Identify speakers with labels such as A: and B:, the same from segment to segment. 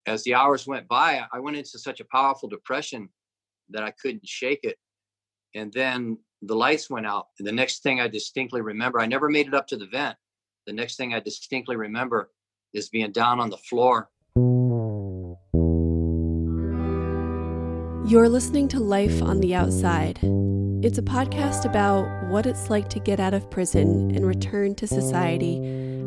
A: as the hours went by, I went into such a powerful depression that I couldn't shake it. And then the lights went out. And the next thing I distinctly remember, I never made it up to the vent. The next thing I distinctly remember is being down on the floor.
B: You're listening to Life on the Outside. It's a podcast about what it's like to get out of prison and return to society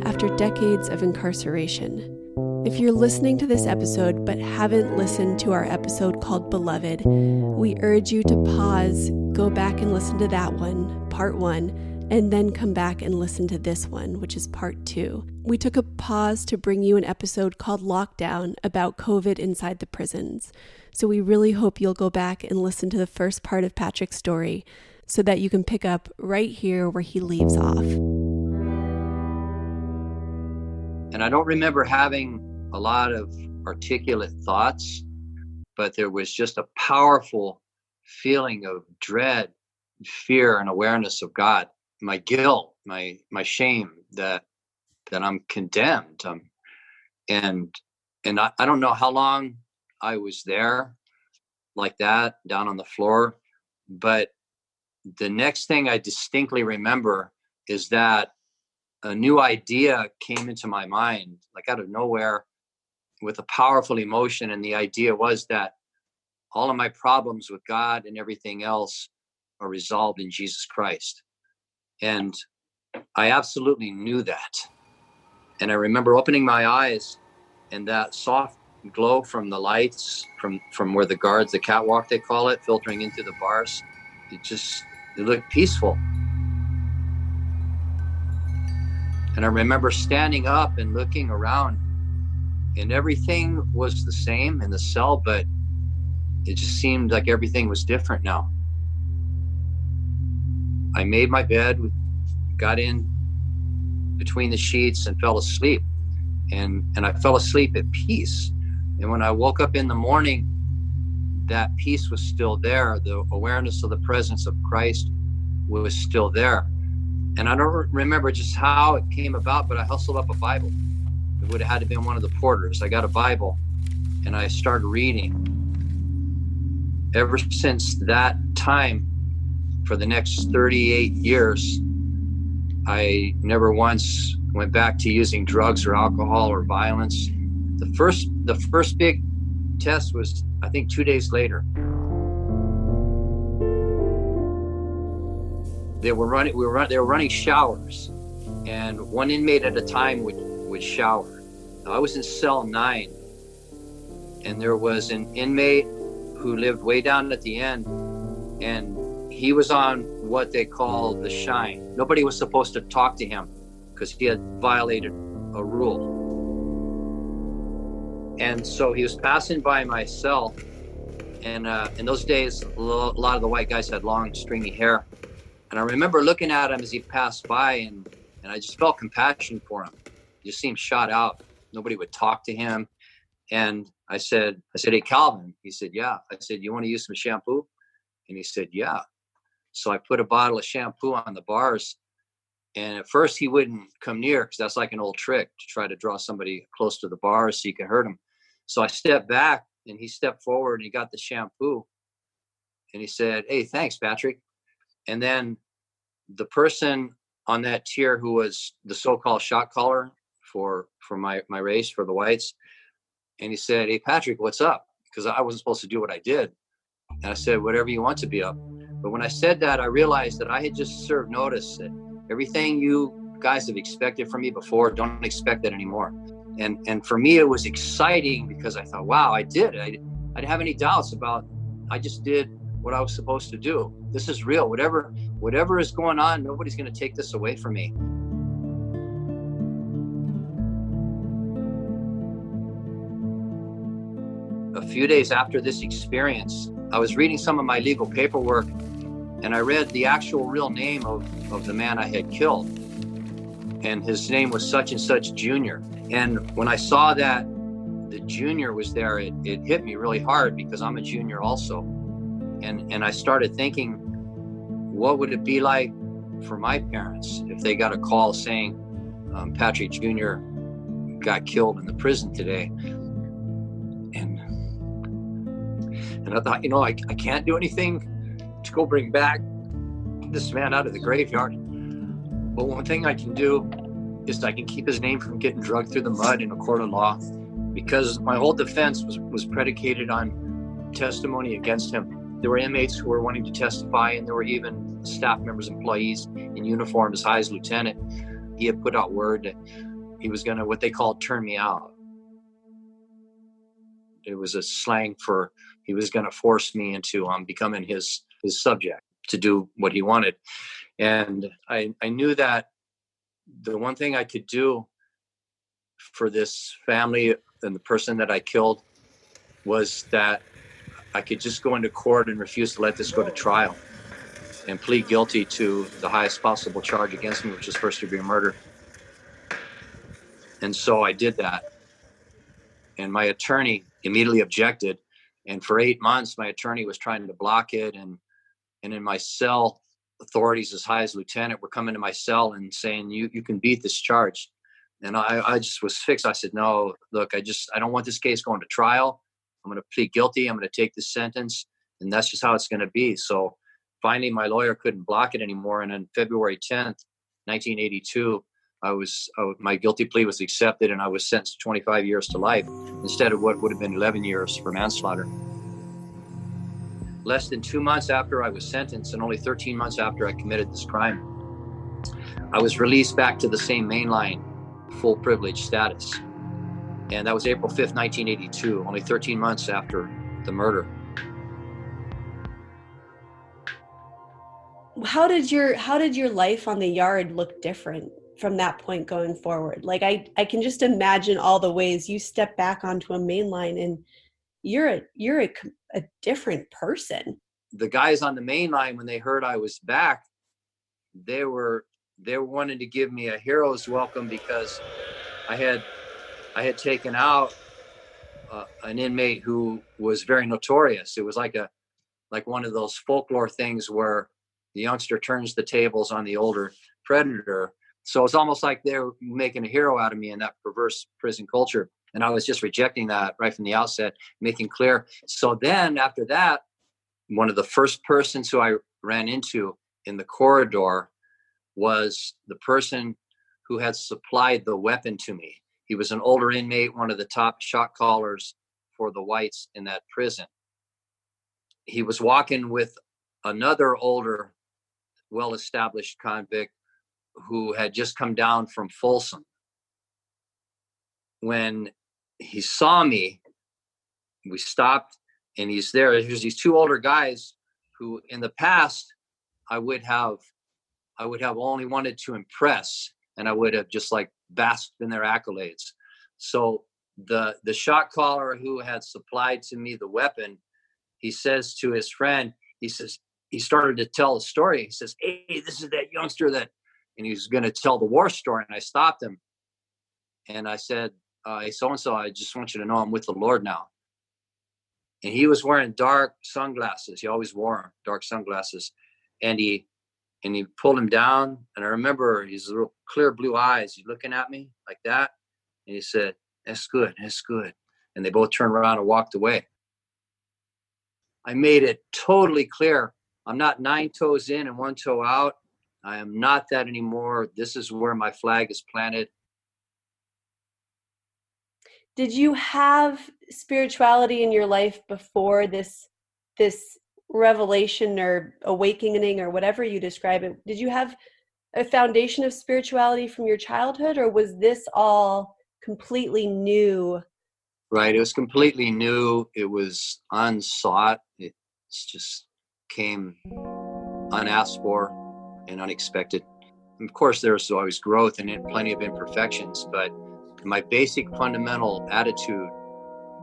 B: after decades of incarceration. If you're listening to this episode but haven't listened to our episode called Beloved, we urge you to pause, go back and listen to that one, part 1, and then come back and listen to this one, which is part 2. We took a pause to bring you an episode called Lockdown about COVID inside the prisons. So we really hope you'll go back and listen to the first part of Patrick's story so that you can pick up right here where he leaves off.
A: And I don't remember having a lot of articulate thoughts, but there was just a powerful feeling of dread, fear, and awareness of God. My guilt, my shame that I'm condemned. And I don't know how long I was there like that, down on the floor. But the next thing I distinctly remember is that a new idea came into my mind, like out of nowhere, with a powerful emotion. And the idea was that all of my problems with God and everything else are resolved in Jesus Christ. And I absolutely knew that. And I remember opening my eyes and that soft glow from the lights, from where the guards, the catwalk they call it, filtering into the bars, it looked peaceful. And I remember standing up and looking around, and everything was the same in the cell, but it just seemed like everything was different now. I made my bed, got in between the sheets and fell asleep. And I fell asleep at peace. And when I woke up in the morning, that peace was still there. The awareness of the presence of Christ was still there. And I don't remember just how it came about, but I hustled up a Bible. It would have had to been one of the porters. I got a Bible and I started reading. Ever since that time, for the next 38 years, I never once went back to using drugs or alcohol or violence. The first big test was, I think, 2 days later. They were running showers, and one inmate at a time would shower. Now, I was in cell 9, and there was an inmate who lived way down at the end, and he was on what they call the shine. Nobody was supposed to talk to him because he had violated a rule. And so he was passing by my cell, and in those days, a lot of the white guys had long, stringy hair. And I remember looking at him as he passed by, and I just felt compassion for him. He just seemed shot out. Nobody would talk to him. And I said, "Hey, Calvin." He said, "Yeah." I said, "You want to use some shampoo?" And he said, "Yeah." So I put a bottle of shampoo on the bars. And at first he wouldn't come near, because that's like an old trick to try to draw somebody close to the bars so you can hurt him. So I stepped back and he stepped forward and he got the shampoo. And he said, "Hey, thanks, Patrick." And then the person on that tier who was the so-called shot caller for my race, for the whites, and he said, "Hey, Patrick, what's up?" Because I wasn't supposed to do what I did. And I said, "Whatever you want to be up." But when I said that, I realized that I had just served notice that everything you guys have expected from me before, don't expect that anymore. And for me, it was exciting because I thought, wow, I did it. I didn't have any doubts about, I just did what I was supposed to do. This is real. Whatever is going on, nobody's going to take this away from me. A few days after this experience, I was reading some of my legal paperwork, and I read the actual real name of the man I had killed. And his name was such and such Junior. And when I saw that the Junior was there, it hit me really hard, because I'm a junior also. And I started thinking, what would it be like for my parents if they got a call saying Patrick Jr. got killed in the prison today? And I thought, I can't do anything to go bring back this man out of the graveyard. But one thing I can do is I can keep his name from getting dragged through the mud in a court of law, because my whole defense was predicated on testimony against him. There were inmates who were wanting to testify, and there were even staff members, employees in uniform as high as lieutenant. He had put out word that he was going to, what they called, turn me out. It was a slang for he was going to force me into becoming his subject to do what he wanted. And I knew that the one thing I could do for this family and the person that I killed was that I could just go into court and refuse to let this go to trial and plead guilty to the highest possible charge against me, which is first-degree murder. And so I did that. And my attorney immediately objected. And for 8 months, my attorney was trying to block it. And in my cell, authorities as high as lieutenant were coming to my cell and saying, you can beat this charge. And I just was fixed. I said, no, look, I don't want this case going to trial. I'm going to plead guilty. I'm going to take this sentence. And that's just how it's going to be. So finally, my lawyer couldn't block it anymore. And on February 10th, 1982, my guilty plea was accepted, and I was sentenced to 25 years to life instead of what would have been 11 years for manslaughter. Less than 2 months after I was sentenced, and only 13 months after I committed this crime, I was released back to the same mainline full privilege status. And that was April 5th, 1982, only 13 months after the murder.
B: How did your life on the yard look different from that point going forward? Like I can just imagine all the ways you step back onto a main line and you're a different person.
A: The guys on the main line, when they heard I was back, they were wanting to give me a hero's welcome, because I had taken out an inmate who was very notorious. It was like one of those folklore things where the youngster turns the tables on the older predator. So it's almost like they're making a hero out of me in that perverse prison culture. And I was just rejecting that right from the outset, making clear. So then after that, one of the first persons who I ran into in the corridor was the person who had supplied the weapon to me. He was an older inmate, one of the top shot callers for the whites in that prison. He was walking with another older, well-established convict who had just come down from Folsom. When he saw me, we stopped, and he's there. There's these two older guys who in the past I would have only wanted to impress, and I would have just like basked in their accolades. So the shot caller who had supplied to me the weapon, he says to his friend, he started to tell a story. He says, "Hey, this is that youngster that," and he was going to tell the war story. And I stopped him. And I said, "Hey, so-and-so, I just want you to know I'm with the Lord now." And he was wearing dark sunglasses. He always wore dark sunglasses. And he pulled him down. And I remember his little clear blue eyes. He's looking at me like that. And he said, "That's good. That's good." And they both turned around and walked away. I made it totally clear. I'm not 9 toes in and 1 toe out. I am not that anymore. This is where my flag is planted.
B: Did you have spirituality in your life before this revelation or awakening or whatever you describe it? Did you have a foundation of spirituality from your childhood, or was this all completely new?
A: Right. It was completely new. It was unsought. It just came unasked for and unexpected. Of course, there's always growth and plenty of imperfections, but my basic fundamental attitude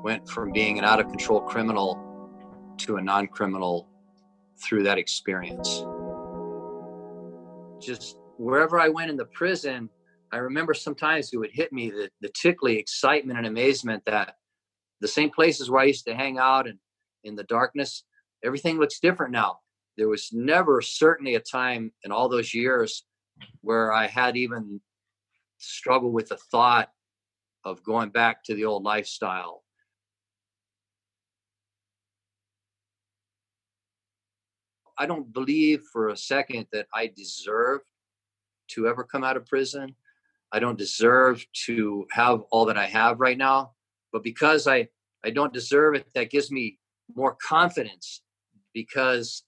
A: went from being an out-of-control criminal to a non-criminal through that experience. Just wherever I went in the prison, I remember sometimes it would hit me, the tickly excitement and amazement that the same places where I used to hang out and in the darkness, everything looks different now. There was never certainly a time in all those years where I had even struggled with the thought of going back to the old lifestyle. I don't believe for a second that I deserve to ever come out of prison. I don't deserve to have all that I have right now. But because I don't deserve it, that gives me more confidence, because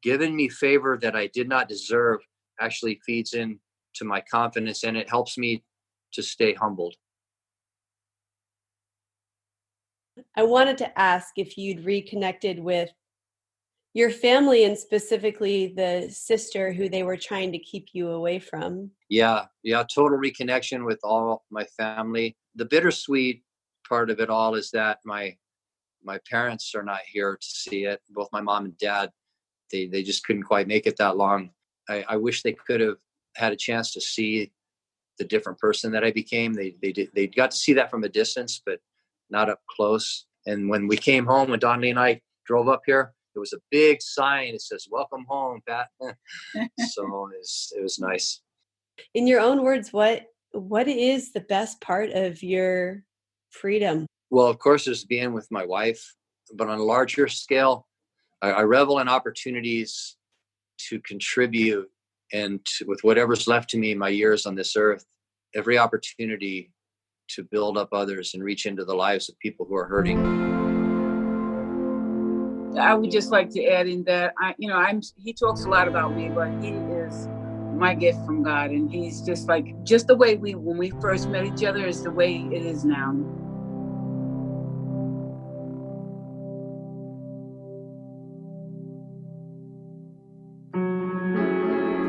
A: giving me favor that I did not deserve actually feeds into my confidence, and it helps me to stay humbled.
B: I wanted to ask if you'd reconnected with your family, and specifically the sister who they were trying to keep you away from.
A: Yeah, total reconnection with all my family. The bittersweet part of it all is that my parents are not here to see it. Both my mom and dad, they just couldn't quite make it that long. I wish they could have had a chance to see the different person that I became. They got to see that from a distance, but not up close. And when we came home, when Donnelly and I drove up here, there was a big sign that says, "Welcome home, Pat." So it was nice.
B: In your own words, what is the best part of your freedom?
A: Well, of course, there's being with my wife, but on a larger scale, I revel in opportunities to contribute, and with whatever's left to me in my years on this earth, every opportunity to build up others and reach into the lives of people who are hurting.
C: I would just like to add in that he talks a lot about me, but he is my gift from God, and he's just the way when we first met each other is the way it is now.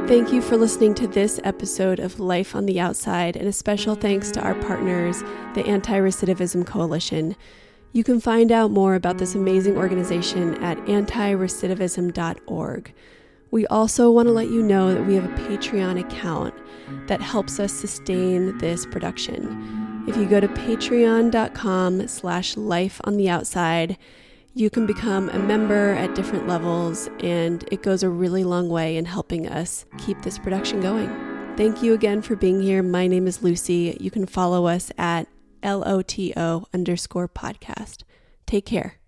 B: Thank you for listening to this episode of Life on the Outside, and a special thanks to our partners, the Anti-Recidivism Coalition. You can find out more about this amazing organization at antirecidivism.org. We also want to let you know that we have a Patreon account that helps us sustain this production. If you go to patreon.com/lifeontheoutside, you can become a member at different levels, and it goes a really long way in helping us keep this production going. Thank you again for being here. My name is Lucy. You can follow us at LOTO_podcast. Take care.